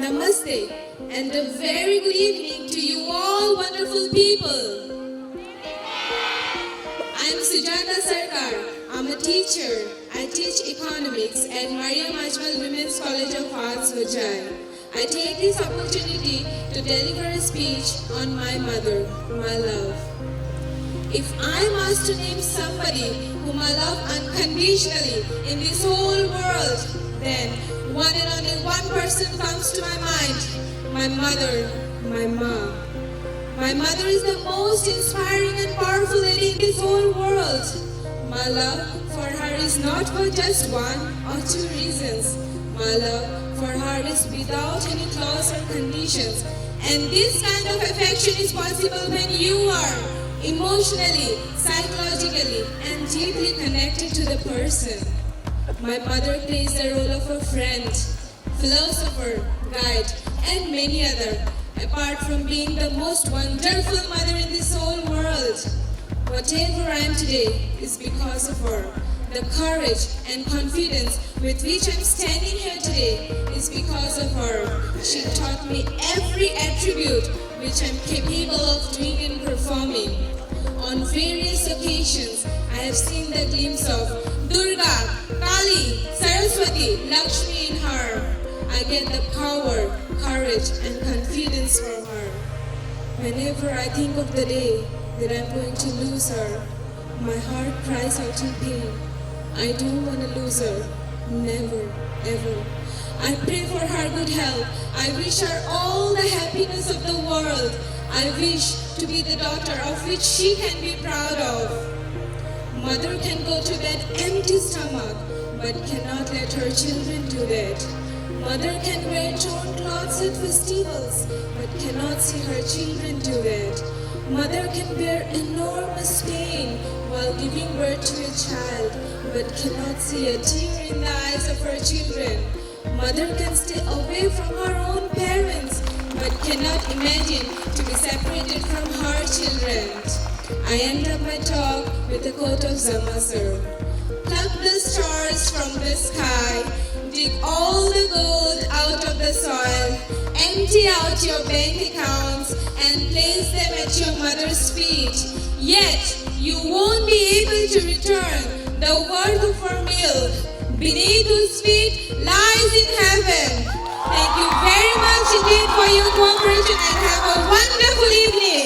Namaste and a very good evening to you all wonderful people. I am Sujata Sarkar. I'm a teacher. I teach economics at Ajmal Women's College of Arts, Hojai. I take this opportunity to deliver a speech on my mother, my love. If I'm asked to name somebody whom I love unconditionally in this whole world, then one and only one person comes to my mind: my mother, my mom. My mother is the most inspiring and powerful lady in this whole world. My love for her is not for just one or two reasons. My love for her is without any clause or conditions. And this kind of affection is possible when you are emotionally, psychologically, and deeply connected to the person. My mother plays the role of a friend, philosopher, guide, and many other, apart from being the most wonderful mother in this whole world. Whatever I am today is because of her. The courage and confidence with which I'm standing here today is because of her. She taught me every attribute which I'm capable of doing and performing. On various occasions, I have seen the glimpse of Durga, Kali, Saraswati, Lakshmi in her. I get the power, courage, and confidence from her. Whenever I think of the day that I'm going to lose her, my heart cries out in pain. I don't want to lose her. Never, ever. I pray for her good health. I wish her all the happiness of the world. I wish to be the daughter of which she can be proud of. Mother can go to bed empty stomach, but cannot let her children do that. Mother can wear torn clothes at festivals, but cannot see her children do that. Mother can bear enormous pain while giving birth to a child, but cannot see a tear in the eyes of her children. Mother can stay away from her own parents, but cannot imagine to be separated from her children. I end up my talk with a quote of Zama sir. Pluck the stars from the sky, dig all the gold out of the soil, empty out your bank accounts and place them at your mother's feet. Yet you won't be able to return the worth of her milk. Beneath whose feet lies in heaven. Thank you very much indeed for your cooperation and have a wonderful evening.